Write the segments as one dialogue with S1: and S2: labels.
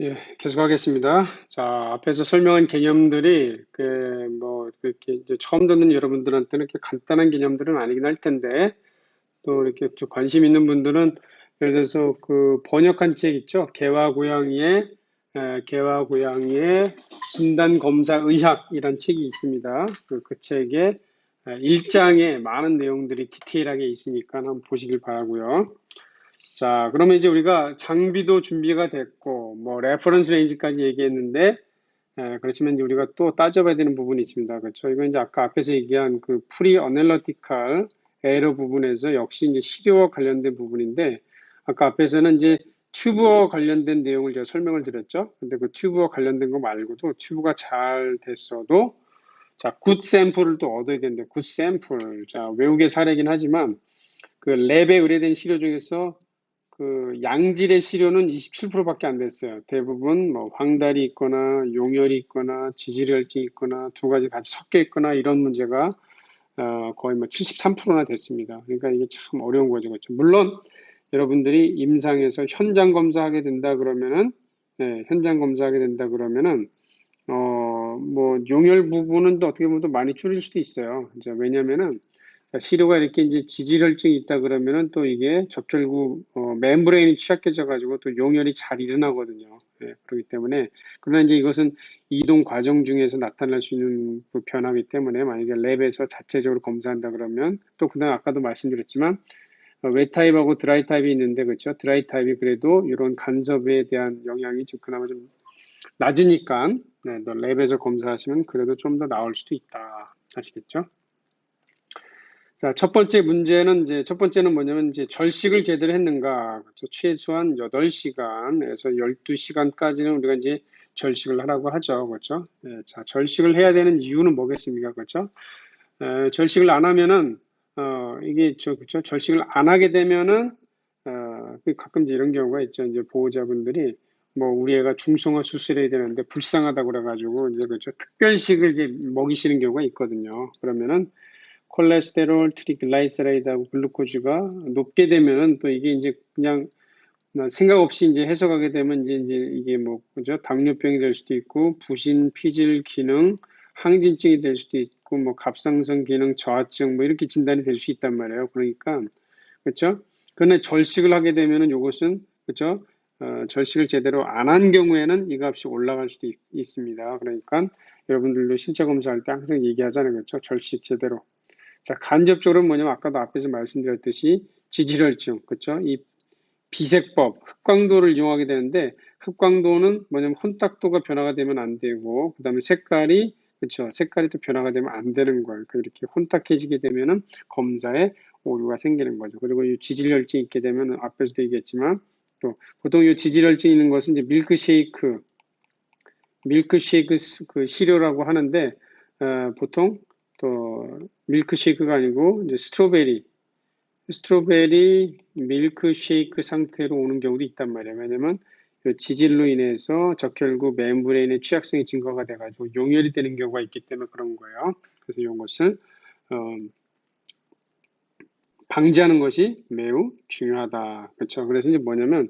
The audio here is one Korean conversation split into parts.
S1: 예, 계속하겠습니다. 자, 앞에서 설명한 개념들이, 그렇게 이제 처음 듣는 여러분들한테는 이렇게 간단한 개념들은 아니긴 할 텐데, 또 이렇게 좀 관심 있는 분들은, 예를 들어서 그 번역한 책 있죠? 개와 고양이의 진단검사의학이란 책이 있습니다. 그 책에 1장에 많은 내용들이 디테일하게 있으니까 한번 보시길 바라고요. 자, 그러면 이제 우리가 장비도 준비가 됐고, 뭐, 레퍼런스 레인지까지 얘기했는데, 그렇지만 이제 우리가 또 따져봐야 되는 부분이 있습니다. 그렇죠? 이건 이제 아까 앞에서 얘기한 그 프리 어널리티컬 에러 부분에서 역시 이제 시료와 관련된 부분인데, 아까 앞에서는 이제 튜브와 관련된 내용을 제가 설명을 드렸죠. 근데 그 튜브와 관련된 거 말고도 튜브가 잘 됐어도, 자, 굿 샘플을 또 얻어야 되는데, 굿 샘플. 자, 외국의 사례긴 하지만, 그 랩에 의뢰된 시료 중에서 그 양질의 시료는 27%밖에 안 됐어요. 대부분 뭐 황달이 있거나 용혈이 있거나 지질혈증이 있거나 두 가지 같이 섞여 있거나 이런 문제가 거의 뭐 73%나 됐습니다. 그러니까 이게 참 어려운 거죠. 그렇죠? 물론 여러분들이 임상에서 현장 검사하게 된다 그러면은 현장 검사하게 된다 그러면은 뭐 용혈 부분은 또 어떻게 보면 또 많이 줄일 수도 있어요. 이제 왜냐면은 시료가 이렇게 이제 지질혈증이 있다 그러면은 또 이게 적혈구 멤브레인이 취약해져 가지고 또 용혈이 잘 일어나거든요. 예, 그렇기 때문에 그러나 이제 이것은 이동 과정 중에서 나타날 수 있는 그 변화이기 때문에 만약에 랩에서 자체적으로 검사한다 그러면 또 그다음 아까도 말씀드렸지만 웨 타입하고 드라이 타입이 있는데 그렇죠. 드라이 타입이 그래도 이런 간섭에 대한 영향이 좀 그나마 좀 낮으니까 네, 또 랩에서 검사하시면 그래도 좀 더 나을 수도 있다. 아시겠죠? 자, 첫 번째는 뭐냐면 이제 절식을 제대로 했는가. 그렇죠? 최소한 8시간에서 12시간까지는 우리가 이제 절식을 하라고 하죠. 그렇죠? 예, 자, 절식을 해야 되는 이유는 뭐겠습니까? 그렇죠? 절식을 안 하면은, 그렇죠? 절식을 안 하게 되면은, 가끔 이제 이런 경우가 있죠. 이제 보호자분들이 뭐 우리 애가 중성화 수술해야 되는데 불쌍하다고 그래가지고 이제 그렇죠. 특별식을 이제 먹이시는 경우가 있거든요. 그러면은 콜레스테롤, 트리글라이세라이드하고 글루코즈가 높게 되면 또 이게 이제 그냥 생각 없이 이제 해석하게 되면 이제 이게 뭐 그죠? 당뇨병이 될 수도 있고 부신, 피질 기능, 항진증이 될 수도 있고 뭐 갑상선 기능 저하증 뭐 이렇게 진단이 될 수 있단 말이에요. 그러니까 그렇죠? 그런데 절식을 하게 되면은 이것은 그렇죠? 절식을 제대로 안 한 경우에는 이 값이 올라갈 수도 있습니다. 그러니까 여러분들도 신체 검사할 때 항상 얘기하잖아요. 그렇죠? 절식 제대로. 자, 간접적으로 뭐냐면 아까도 앞에서 말씀드렸듯이 지질혈증, 그렇죠? 이 비색법, 흑광도를 이용하게 되는데 흑광도는 뭐냐면 혼탁도가 변화가 되면 안 되고 그다음에 색깔이 그렇죠? 색깔이 또 변화가 되면 안 되는 거예요. 이렇게 혼탁해지게 되면은 검사에 오류가 생기는 거죠. 그리고 이 지질혈증이 있게 되면 앞에서도 얘기했지만 또 보통 이 지질혈증이 있는 것은 이제 밀크쉐이크 그 시료라고 하는데 보통 또 밀크쉐이크가 아니고 이제 스트로베리 밀크쉐이크 상태로 오는 경우도 있단 말이에요. 왜냐면 지질로 인해서 적혈구 멤브레인의 취약성이 증가가 돼가지고 용혈이 되는 경우가 있기 때문에 그런 거예요. 그래서 이것을 어, 방지하는 것이 매우 중요하다. 그렇죠? 그래서 이제 뭐냐면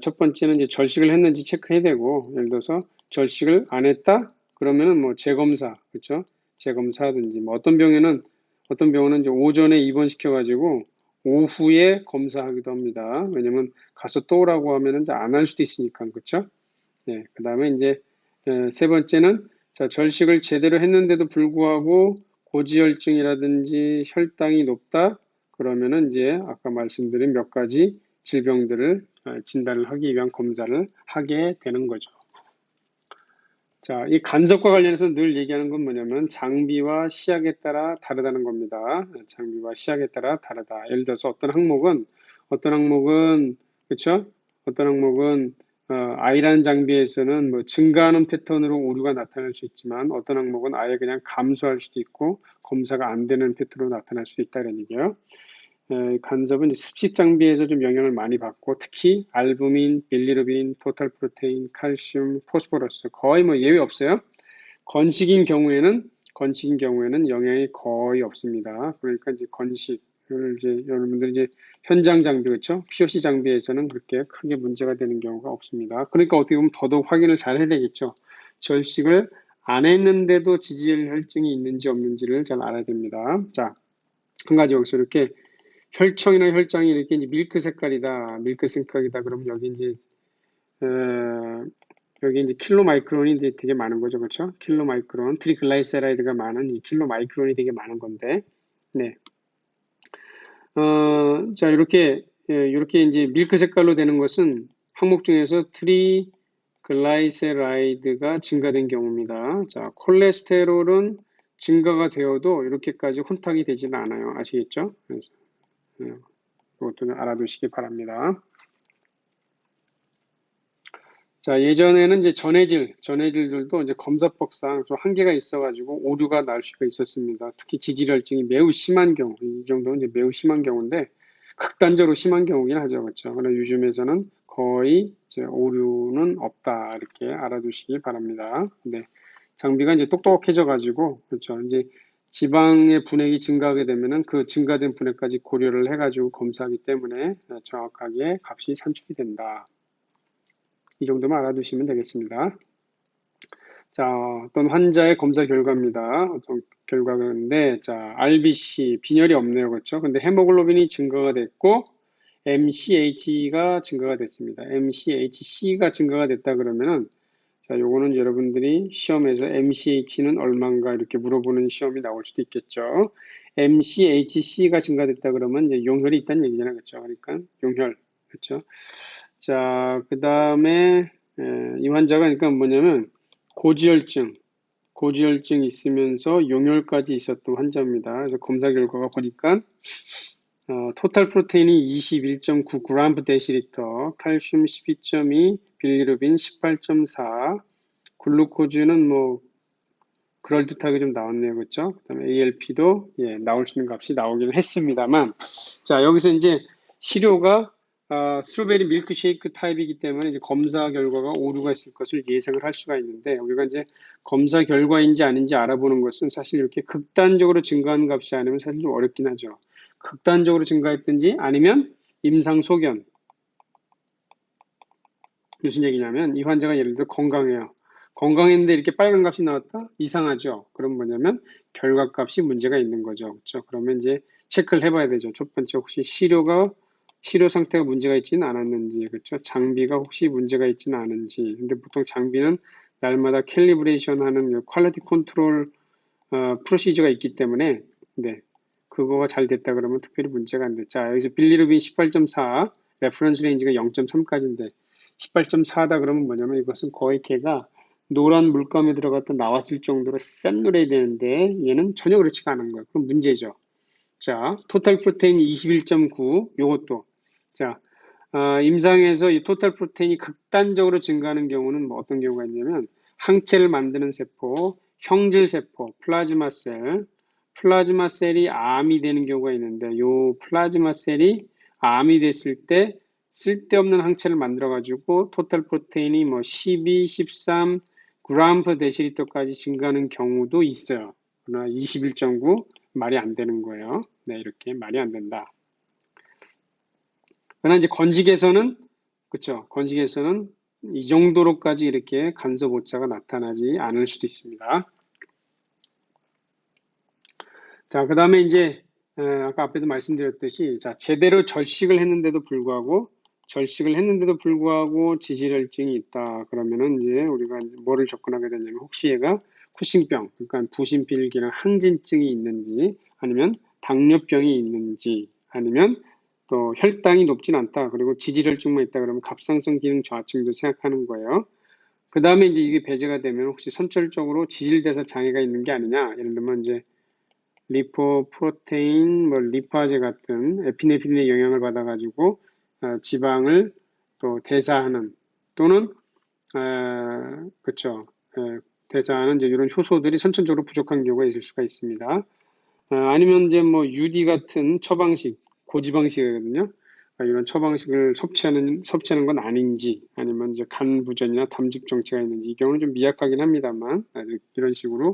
S1: 첫 번째는 이제 절식을 했는지 체크해야 되고 예를 들어서 절식을 안 했다 그러면은 뭐 재검사 그렇죠? 재검사든지 뭐 어떤 병원은 이제 오전에 입원시켜 가지고 오후에 검사하기도 합니다. 왜냐면 가서 또 오라고 하면은 안 할 수도 있으니까 그렇죠? 네, 그다음에 이제 세 번째는 자, 절식을 제대로 했는데도 불구하고 고지혈증이라든지 혈당이 높다 그러면은 이제 아까 말씀드린 몇 가지 질병들을 진단을 하기 위한 검사를 하게 되는 거죠. 자, 이 간섭과 관련해서 늘 얘기하는 건 뭐냐면 장비와 시약에 따라 다르다는 겁니다. 장비와 시약에 따라 다르다. 예를 들어서 어떤 항목은 그렇죠? 어떤 항목은 I라는 장비에서는 뭐 증가하는 패턴으로 오류가 나타날 수 있지만 어떤 항목은 아예 그냥 감소할 수도 있고 검사가 안 되는 패턴으로 나타날 수도 있다는 얘기예요. 간섭은 습식 장비에서 좀 영향을 많이 받고 특히 알부민, 빌리루빈, 토탈 프로테인, 칼슘, 포스포러스 거의 뭐 예외 없어요. 건식인 경우에는 영향이 거의 없습니다. 그러니까 이제 건식 이걸 이제 여러분들 이제 현장 장비 그렇죠? POC 장비에서는 그렇게 크게 문제가 되는 경우가 없습니다. 그러니까 어떻게 보면 더더욱 확인을 잘 해야 되겠죠. 절식을 안 했는데도 지질 혈증이 있는지 없는지를 잘 알아야 됩니다. 자, 한 가지 여기서 이렇게 혈청이나 혈장이 이렇게 이제 밀크 색깔이다, 밀크 색깔이다. 그러면 여기 이제 킬로 마이크론이 이제 되게 많은 거죠, 그렇죠? 킬로 마이크론, 트리글라이세라이드가 많은 이 킬로 마이크론이 되게 많은 건데, 네. 자, 이렇게 이제 밀크 색깔로 되는 것은 항목 중에서 트리글라이세라이드가 증가된 경우입니다. 자, 콜레스테롤은 증가가 되어도 이렇게까지 혼탁이 되지는 않아요. 아시겠죠? 그래서 이것도 알아두시기 바랍니다. 자, 예전에는 이제 전해질들도 이제 검사법상 좀 한계가 있어가지고 오류가 날 수가 있었습니다. 특히 지질혈증이 매우 심한 경우, 이 정도는 이제 매우 심한 경우인데, 극단적으로 심한 경우긴 하죠. 그렇죠. 그러나 요즘에서는 거의 이제 오류는 없다. 이렇게 알아두시기 바랍니다. 네. 장비가 이제 똑똑해져가지고, 그렇죠. 이제 지방의 분액이 증가하게 되면은 그 증가된 분액까지 고려를 해가지고 검사하기 때문에 정확하게 값이 산출이 된다. 이 정도만 알아두시면 되겠습니다. 자, 어떤 환자의 검사 결과입니다. 어떤 결과인데, 자, RBC, 빈혈이 없네요. 그렇죠? 근데 헤모글로빈이 증가가 됐고, MCH가 증가가 됐습니다. MCHC가 증가가 됐다 그러면은, 자, 요거는 여러분들이 시험에서 MCH는 얼마인가 이렇게 물어보는 시험이 나올 수도 있겠죠. MCHC가 증가됐다 그러면 이제 용혈이 있다는 얘기잖아요. 그렇죠? 그러니까 용혈. 그렇죠? 자, 그 다음에 이 환자가 그러니까 뭐냐면 고지혈증 있으면서 용혈까지 있었던 환자입니다. 그래서 검사 결과가 보니까 토탈 프로테인이 21.9g/dL, 칼슘 12.2, 빌리루빈 18.4, 글루코즈는 뭐 그럴듯하게 좀 나왔네요, 그렇죠? 그다음에 ALP도 나올 수 있는 값이 나오기는 했습니다만, 자 여기서 이제 시료가 스트로베리 밀크쉐이크 타입이기 때문에 이제 검사 결과가 오류가 있을 것을 예상을 할 수가 있는데, 우리가 이제 검사 결과인지 아닌지 알아보는 것은 사실 이렇게 극단적으로 증가하는 값이 아니면 사실 좀 어렵긴 하죠. 극단적으로 증가했든지 아니면 임상소견. 무슨 얘기냐면 이 환자가 예를 들어 건강해요. 건강했는데 이렇게 빨간 값이 나왔다? 이상하죠. 그럼 뭐냐면 결과값이 문제가 있는 거죠. 그렇죠? 그러면 이제 체크를 해봐야 되죠. 첫 번째 혹시 시료 상태가 문제가 있지는 않았는지, 그렇죠? 장비가 혹시 문제가 있지는 않은지. 근데 보통 장비는 날마다 캘리브레이션 하는 퀄리티 컨트롤 프로시저가 있기 때문에, 네. 그거가 잘 됐다 그러면 특별히 문제가 안 됐죠. 자, 여기서 빌리루빈 18.4, 레퍼런스 레인지가 0.3까지인데, 18.4다 그러면 뭐냐면 이것은 거의 걔가 노란 물감에 들어갔다 나왔을 정도로 센 노래야 되는데 얘는 전혀 그렇지가 않은 거예요. 그럼 문제죠. 자, 토탈 프로테인 21.9, 요것도. 자, 임상에서 이 토탈 프로테인이 극단적으로 증가하는 경우는 뭐 어떤 경우가 있냐면 항체를 만드는 세포, 형질세포, 플라즈마 셀이 암이 되는 경우가 있는데 요 플라즈마 셀이 암이 됐을 때 쓸데없는 항체를 만들어 가지고 토탈 프로테인이 뭐 12, 13 g/dl까지 증가하는 경우도 있어요. 그러나 21.9 말이 안 되는 거예요. 네, 이렇게 말이 안 된다. 그러나 이제 건식에서는 그렇죠. 건식에서는 이 정도로까지 이렇게 간섭 오차가 나타나지 않을 수도 있습니다. 자, 그 다음에 이제 아까 앞에도 말씀드렸듯이 자, 제대로 절식을 했는데도 불구하고 지질혈증이 있다. 그러면은 이제 우리가 뭐를 접근하게 되냐면 혹시 얘가 쿠싱병, 그러니까 부신필기나 항진증이 있는지 아니면 당뇨병이 있는지 아니면 또 혈당이 높진 않다. 그리고 지질혈증만 있다 그러면 갑상선 기능 저하증도 생각하는 거예요. 그 다음에 이제 이게 배제가 되면 혹시 선천적으로 지질대사 장애가 있는 게 아니냐. 예를 들면 이제 리포프로테인, 뭐 리파제 같은 에피네프린의 영향을 받아가지고 지방을 또 대사하는 또는 그렇죠. 대사하는 이제 이런 효소들이 선천적으로 부족한 경우가 있을 수가 있습니다. 아니면 이제 뭐 UD 같은 처방식, 고지방식이거든요. 이런 처방식을 섭취하는 건 아닌지, 아니면 이제 간 부전이나 담즙 정체가 있는지, 이 경우는 좀 미약하긴 합니다만, 이런 식으로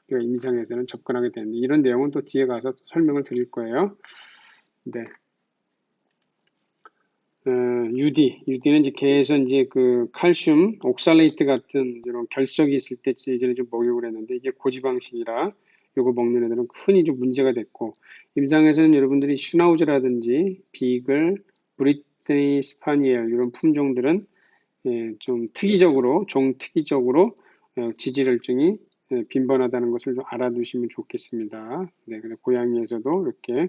S1: 우리가 임상에서는 접근하게 되는데, 이런 내용은 또 뒤에 가서 설명을 드릴 거예요. 네. UD는 이제 개에서 이제 그 칼슘, 옥살레이트 같은 이런 결석이 있을 때 예전에 좀 먹이려고 했는데 이게 고지방식이라 요거 먹는 애들은 흔히 좀 문제가 됐고 임상에서는 여러분들이 슈나우저라든지 비글, 브리트니 스파니엘 이런 품종들은 좀 특이적으로 종특이적으로 지질혈증이 빈번하다는 것을 좀 알아두시면 좋겠습니다. 네, 그래서 고양이에서도 이렇게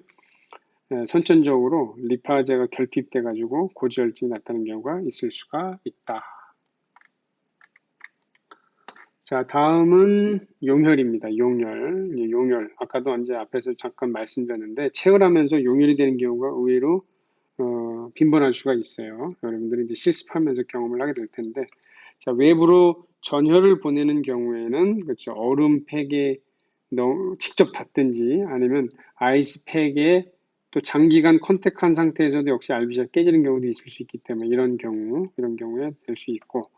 S1: 선천적으로 리파제가 결핍돼 가지고 고지혈증이 나타나는 경우가 있을 수가 있다. 자, 다음은 용혈입니다. 용혈. 아까도 이제 앞에서 잠깐 말씀드렸는데 체열하면서 용혈이 되는 경우가 의외로 빈번할 수가 있어요. 여러분들이 이제 실습하면서 경험을 하게 될 텐데, 자, 외부로 전혈을 보내는 경우에는 그렇죠. 얼음팩에 직접 닿든지 아니면 아이스팩에 또 장기간 컨택한 상태에서도 역시 RBC가 깨지는 경우도 있을 수 있기 때문에 이런 경우에 될 수 있고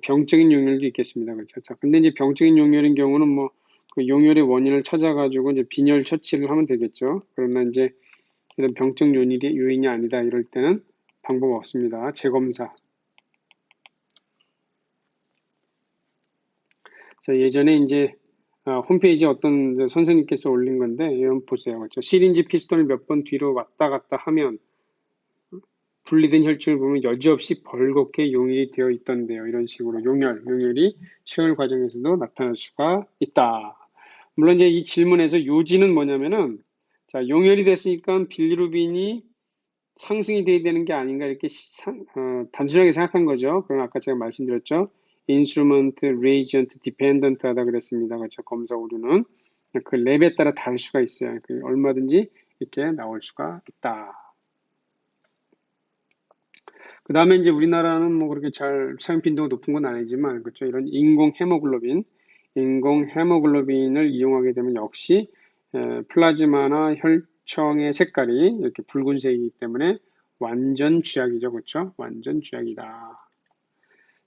S1: 병적인 용혈도 있겠습니다. 그렇죠. 자, 근데 이제 병적인 용혈인 경우는 뭐 그 용혈의 원인을 찾아가지고 이제 빈혈 처치를 하면 되겠죠. 그러나 이제 이런 병적 요인이 아니다 이럴 때는 방법 없습니다. 재검사. 자, 예전에 이제 홈페이지에 어떤 선생님께서 올린 건데 이건 보세요. 그렇죠? 시린지 피스톤을 몇 번 뒤로 왔다 갔다 하면 분리된 혈중을 보면 여지없이 벌겋게 용혈이 되어 있던데요. 이런 식으로 용혈이 체열 과정에서도 나타날 수가 있다. 물론 이제 이 질문에서 요지는 뭐냐면은 자, 용혈이 됐으니까 빌리루빈이 상승이 돼야 되는 게 아닌가 이렇게 단순하게 생각한 거죠. 그럼 아까 제가 말씀드렸죠. 인스트루먼트, 레이전트, 디펜던트 하다 그랬습니다. 그렇죠. 검사 오류는 그 랩에 따라 다를 수가 있어요. 얼마든지 이렇게 나올 수가 있다. 그 다음에 이제 우리나라는 뭐 그렇게 잘 사용 빈도가 높은 건 아니지만, 그렇죠. 이런 인공 헤모글로빈을 이용하게 되면 역시 플라즈마나 혈청의 색깔이 이렇게 붉은색이기 때문에 완전 쥐약이죠. 그렇죠. 완전 쥐약이다.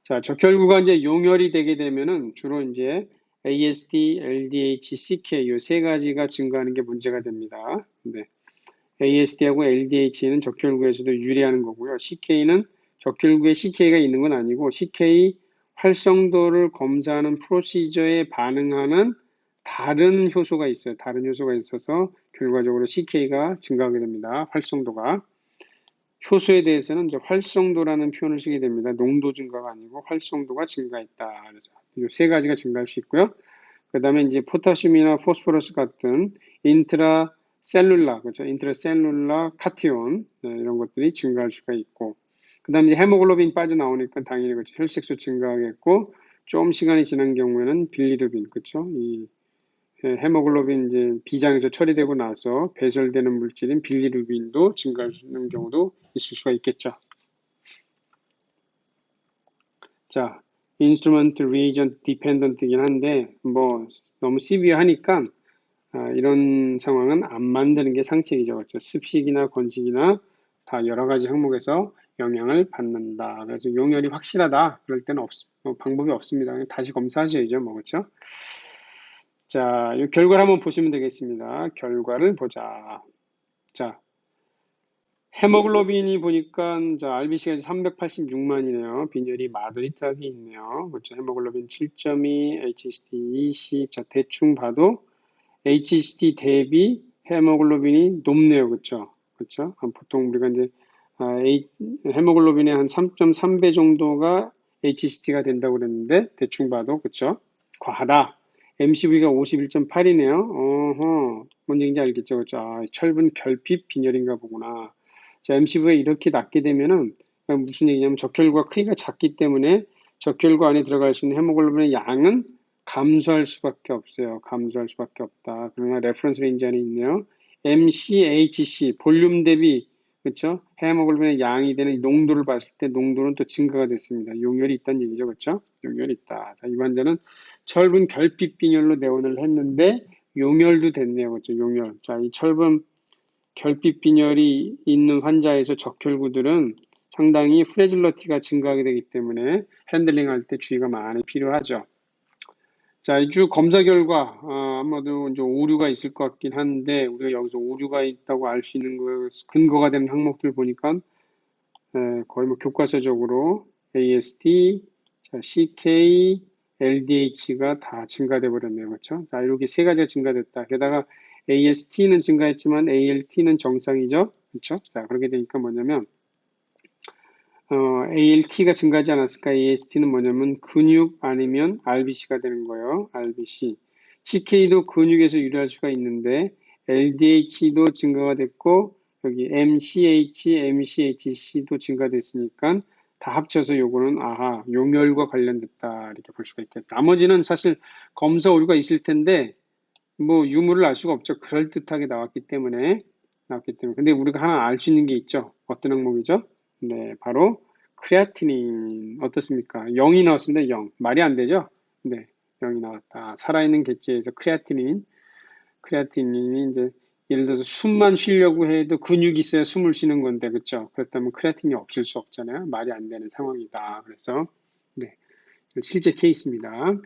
S1: 자, 적혈구가 이제 용혈이 되게 되면은 주로 이제 AST, LDH, CK 이 세 가지가 증가하는 게 문제가 됩니다. 네. AST하고 LDH는 적혈구에서도 유리하는 거고요. CK는 적혈구에 CK가 있는 건 아니고 CK 활성도를 검사하는 프로시저에 반응하는 다른 효소가 있어요. 다른 효소가 있어서 결과적으로 CK가 증가하게 됩니다. 활성도가. 효소에 대해서는 이제 활성도라는 표현을 쓰게 됩니다. 농도 증가가 아니고 활성도가 증가했다. 그래서 이 세 가지가 증가할 수 있고요. 그 다음에 이제 포타슘이나 포스포러스 같은 인트라셀룰라, 그렇죠? 인트라셀룰라 카티온 이런 것들이 증가할 수가 있고, 그 다음에 헤모글로빈 빠져나오니까 당연히 그렇죠. 혈색소 증가하겠고, 좀 시간이 지난 경우에는 빌리루빈, 그렇죠? 이 헤모글로빈 이제 비장에서 처리되고 나서 배설되는 물질인 빌리루빈도 증가하는 경우도 있을 수가 있겠죠. 자, 인스트루먼트 리에이전트 디펜던트이긴 한데 뭐 너무 시비하니까 이런 상황은 안 만드는 게 상책이죠. 그렇죠? 습식이나 건식이나 다 여러 가지 항목에서 영향을 받는다. 그래서 용혈이 확실하다. 그럴 때는 방법이 없습니다. 그냥 다시 검사하셔야죠. 뭐 그렇죠? 자, 이 결과를 한번 보시면 되겠습니다. 결과를 보자. 자, 헤모글로빈이 보니까 자, RBC가 386만이네요. 빈혈이 마드리트하게 있네요. 그렇죠? 헤모글로빈 7.2, HST 20. 자, 대충 봐도 HST 대비 헤모글로빈이 높네요. 그렇죠? 그렇죠? 보통 우리가 이제 헤모글로빈의 한 3.3배 정도가 HST가 된다고 그랬는데 대충 봐도 그렇죠? 과하다. MCV가 51.8이네요. 어허, 뭔 얘기인지 알겠죠? 그렇죠? 철분 결핍 빈혈인가 보구나. 자, MCV가 이렇게 낮게 되면은 무슨 얘기냐면 적혈구가 크기가 작기 때문에 적혈구 안에 들어갈 수 있는 헤모글로빈의 양은 감소할 수밖에 없어요. 감소할 수밖에 없다. 그러나 레퍼런스 레인지 안에 있네요. MCHC 볼륨 대비 그렇죠? 헤모글로빈의 양이 되는 농도를 봤을 때 농도는 또 증가가 됐습니다. 용혈이 있다는 얘기죠. 그렇죠? 용혈이 있다. 자, 이 환자는 철분 결핍 빈혈로 내원을 했는데 용혈도 됐네요. 그렇죠? 용혈. 자, 이 철분 결핍 빈혈이 있는 환자에서 적혈구들은 상당히 프레질러티가 증가하게 되기 때문에 핸들링할 때 주의가 많이 필요하죠. 자, 이 주 검사 결과, 아마도 이제 오류가 있을 것 같긴 한데, 우리가 여기서 오류가 있다고 알 수 있는 근거가 되는 항목들 보니까, 거의 뭐 교과서적으로 AST, 자, CK, LDH가 다 증가돼 버렸네요. 그렇죠? 자, 이렇게 세 가지가 증가됐다. 게다가 AST는 증가했지만 ALT는 정상이죠. 그렇죠? 자, 그렇게 되니까 뭐냐면, ALT가 증가하지 않았을까? AST는 뭐냐면 근육 아니면 RBC가 되는 거예요. RBC. CK도 근육에서 유래할 수가 있는데 LDH도 증가가 됐고 여기 MCH, MCHC도 증가됐으니까 다 합쳐서 요거는 용혈과 관련됐다 이렇게 볼 수가 있겠다. 나머지는 사실 검사 오류가 있을 텐데 뭐 유무를 알 수가 없죠. 그럴듯하게 나왔기 때문에. 근데 우리가 하나 알 수 있는 게 있죠. 어떤 항목이죠? 네, 바로 크레아티닌 어떻습니까? 0이 나왔습니다. 0. 말이 안 되죠? 네, 0이 나왔다. 살아있는 개체에서 크레아티닌이 이제 예를 들어서 숨만 쉬려고 해도 근육이 있어야 숨을 쉬는 건데, 그렇죠? 그렇다면 크레아틴이 없을 수 없잖아요. 말이 안 되는 상황이다. 그래서 네, 실제 케이스입니다.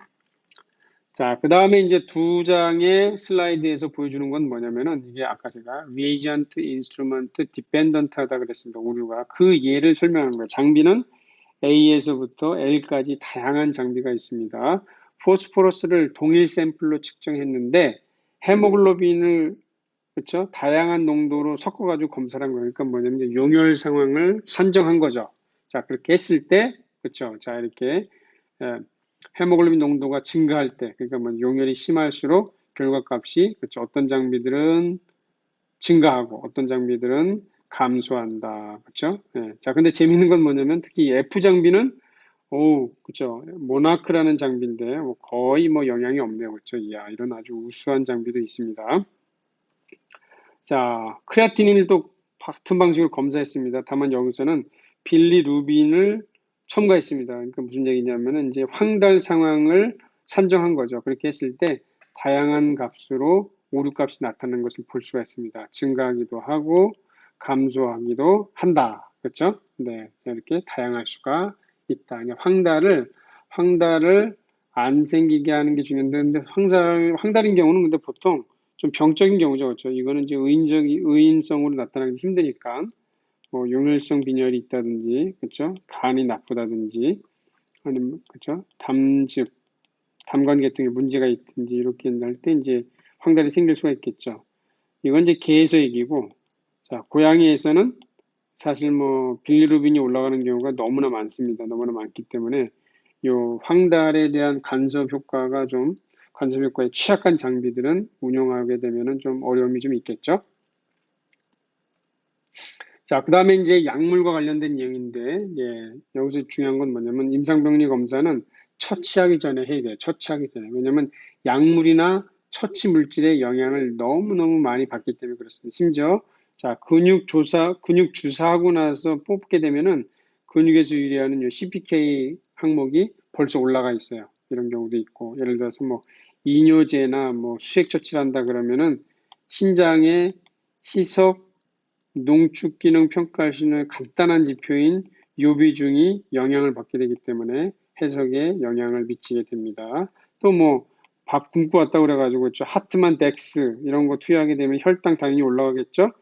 S1: 자, 그 다음에 이제 두 장의 슬라이드에서 보여주는 건 뭐냐면은 이게 아까 제가 reagent, instrument, dependent 하다 그랬습니다. 오류가. 그 예를 설명하는 거예요. 장비는 A에서부터 L까지 다양한 장비가 있습니다. 포스포러스를 동일 샘플로 측정했는데 헤모글로빈을 그렇죠? 다양한 농도로 섞어가지고 검사한 거예요. 그러니까 뭐냐면 용혈 상황을 산정한 거죠. 자, 그렇게 했을 때 그렇죠? 자, 이렇게 에, 헤모글로빈 농도가 증가할 때, 그러니까 뭐 용혈이 심할수록 결과값이 그렇죠. 어떤 장비들은 증가하고 어떤 장비들은 감소한다. 그렇죠? 예. 자, 근데 재밌는 건 뭐냐면 특히 F 장비는 그렇죠. 모나크라는 장비인데 거의 뭐 영향이 없네요. 그렇죠? 이야, 이런 아주 우수한 장비도 있습니다. 자, 크레아티닌을 또 같은 방식으로 검사했습니다. 다만 여기서는 빌리루빈을 첨가했습니다. 그러니까 무슨 얘기냐면은 이제 황달 상황을 산정한 거죠. 그렇게 했을 때 다양한 값으로 오류값이 나타나는 것을 볼 수가 있습니다. 증가하기도 하고 감소하기도 한다. 그렇죠? 네, 이렇게 다양할 수가 있다. 그냥 황달을 안 생기게 하는 게 중요한데, 근데 황달인 경우는 근데 보통 좀 병적인 경우죠. 그렇죠? 이거는 이제 의인성으로 나타나기 힘드니까, 뭐, 용혈성 빈혈이 있다든지, 그렇죠? 간이 나쁘다든지, 아니면, 그렇죠? 담관계통에 문제가 있든지, 이렇게 할 때 이제 황달이 생길 수가 있겠죠. 이건 이제 개에서 얘기고, 자, 고양이에서는 사실 뭐, 빌리루빈이 올라가는 경우가 너무나 많습니다. 너무나 많기 때문에, 요 황달에 대한 간섭 효과에 취약한 장비들은 운영하게 되면은 좀 어려움이 좀 있겠죠. 자, 그 다음에 이제 약물과 관련된 내용인데, 여기서 중요한 건 뭐냐면, 임상병리 검사는 처치하기 전에 해야 돼요. 처치하기 전에. 왜냐면, 약물이나 처치 물질의 영향을 너무너무 많이 받기 때문에 그렇습니다. 심지어, 자, 근육 주사하고 나서 뽑게 되면은, 근육에서 유래하는 요 CPK 항목이 벌써 올라가 있어요. 이런 경우도 있고, 예를 들어서 뭐, 이뇨제나 뭐, 수액 처치를 한다 그러면은, 신장의 희석, 농축 기능 평가할 수 있는 간단한 지표인 요비중이 영향을 받게 되기 때문에 해석에 영향을 미치게 됩니다. 또 뭐 밥 굶고 왔다 그래가지고 하트만 덱스 이런 거 투여하게 되면 혈당 당연히 올라가겠죠.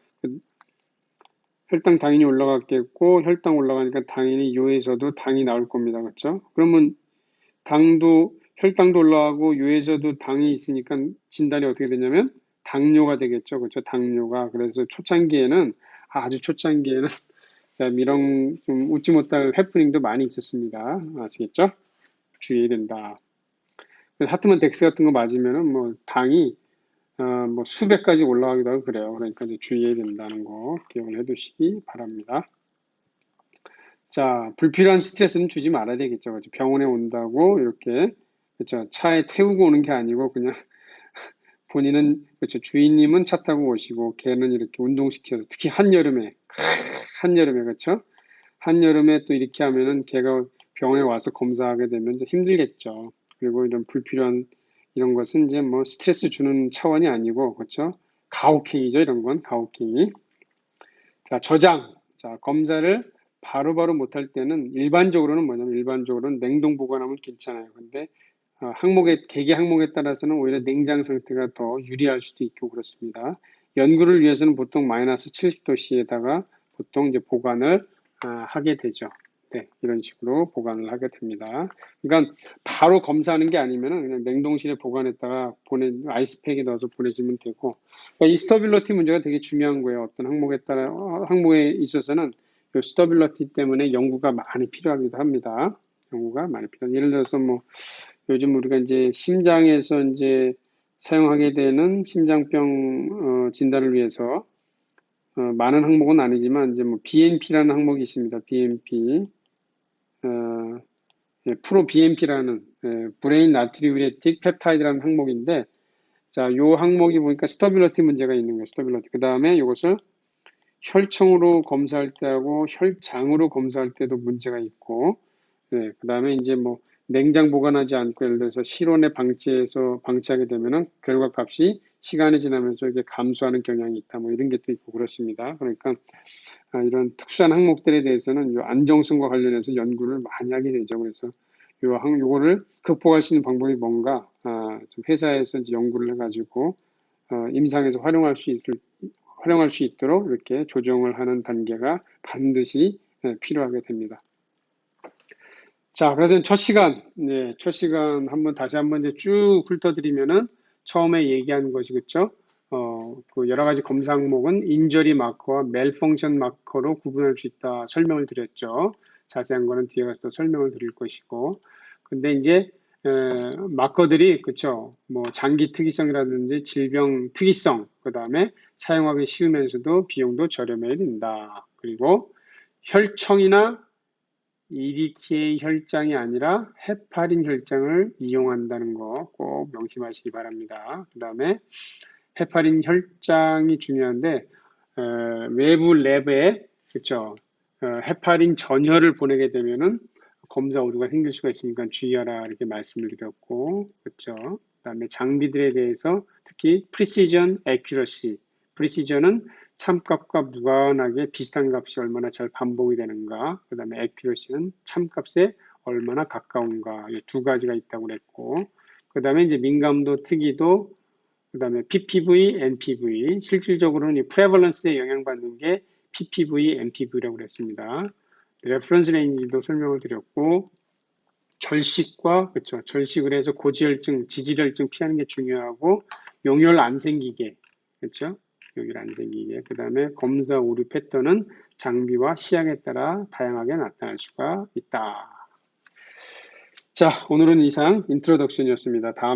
S1: 혈당 당연히 올라갔겠고 혈당 올라가니까 당연히 요에서도 당이 나올 겁니다. 그렇죠? 그러면 혈당도 올라가고 요에서도 당이 있으니까 진단이 어떻게 되냐면 당뇨가 되겠죠. 그렇죠? 당뇨가. 그래서 아주 초창기에는 이런 좀 웃지 못할 해프닝도 많이 있었습니다. 아시겠죠? 주의해야 된다. 하트만 덱스 같은 거 맞으면은 뭐 당이 뭐 수백까지 올라가기도 하고 그래요. 그러니까 이제 주의해야 된다는 거 기억을 해두시기 바랍니다. 자, 불필요한 스트레스는 주지 말아야 되겠죠. 그렇죠? 병원에 온다고 이렇게 그렇죠? 차에 태우고 오는 게 아니고 그냥 본인은 그렇죠. 주인님은 차 타고 오시고 걔는 이렇게 운동시켜서 특히 한여름에 그렇죠? 한여름에 또 이렇게 하면은 걔가 병원에 와서 검사하게 되면 좀 힘들겠죠. 그리고 이런 불필요한 이런 것은 이제 뭐 스트레스 주는 차원이 아니고 그렇죠? 가혹행위죠. 이런 건 가혹행위. 자, 저장. 자, 검사를 바로바로 못할 때는 일반적으로는 냉동 보관하면 괜찮아요. 근데 개개 항목에 따라서는 오히려 냉장 상태가 더 유리할 수도 있고 그렇습니다. 연구를 위해서는 보통 마이너스 70도씨에다가 보통 이제 보관을 하게 되죠. 네, 이런 식으로 보관을 하게 됩니다. 그러니까 바로 검사하는 게 아니면은 그냥 냉동실에 보관했다가 아이스팩에 넣어서 보내주면 되고, 그러니까 이 스터빌러티 문제가 되게 중요한 거예요. 어떤 항목에 있어서는 이 스터빌러티 때문에 연구가 많이 필요하기도 합니다. 연구가 많이 필요합니다. 예를 들어서 뭐 요즘 우리가 이제 심장에서 이제 사용하게 되는 심장병 진단을 위해서 많은 항목은 아니지만 이제 뭐 BNP라는 항목이 있습니다. BNP, 프로 BNP라는 브레인 나트리우레틱 펩타이드라는 항목인데, 자, 요 항목이 보니까 스터빌러티 문제가 있는 거예요. 스터빌러티. 그 다음에 이것을 혈청으로 검사할 때하고 혈장으로 검사할 때도 문제가 있고, 그 다음에 이제 뭐 냉장 보관하지 않고 예를 들어서 실온에 방치하게 되면은 결과값이 시간이 지나면서 이게 감소하는 경향이 있다. 뭐 이런 게 또 있고 그렇습니다. 그러니까 이런 특수한 항목들에 대해서는 요 안정성과 관련해서 연구를 많이 하게 되죠. 그래서 요거를 극복할 수 있는 방법이 뭔가 좀 회사에서 이제 연구를 해가지고 임상에서 활용할 수 있도록 이렇게 조정을 하는 단계가 반드시 필요하게 됩니다. 자, 그래서 첫 시간 다시 한번 이제 쭉 훑어드리면은 처음에 얘기한 것이 그쵸? 그 여러 가지 검사 항목은 인저리 마커와 멜펑션 마커로 구분할 수 있다 설명을 드렸죠. 자세한 거는 뒤에 가서 또 설명을 드릴 것이고. 근데 이제 마커들이 그쵸? 뭐 장기 특이성이라든지 질병 특이성, 그 다음에 사용하기 쉬우면서도 비용도 저렴해야 된다. 그리고 혈청이나 EDTA 혈장이 아니라 헤파린 혈장을 이용한다는 거 꼭 명심하시기 바랍니다. 그 다음에 헤파린 혈장이 중요한데 외부 랩에 그쵸 헤파린 전혈을 보내게 되면은 검사 오류가 생길 수가 있으니까 주의하라 이렇게 말씀을 드렸고 그쵸. 그 다음에 장비들에 대해서 특히 프리시전 애큐러시 프리시전은 참값과 무관하게 비슷한 값이 얼마나 잘 반복이 되는가 그 다음에 애큐러시는 참값에 얼마나 가까운가 이 두 가지가 있다고 그랬고 그 다음에 이제 민감도 특이도 그 다음에 PPV, NPV 실질적으로는 이 프레벌런스에 영향받는 게 PPV, NPV라고 그랬습니다. 레퍼런스 레인지도 설명을 드렸고 절식과 그렇죠. 절식을 해서 고지혈증, 지질혈증 피하는 게 중요하고 용혈 안 생기게 그렇죠. 용혈 안 생기게 그 다음에 검사 오류 패턴은 장비와 시약에 따라 다양하게 나타날 수가 있다. 자, 오늘은 이상 인트로덕션이었습니다. 다음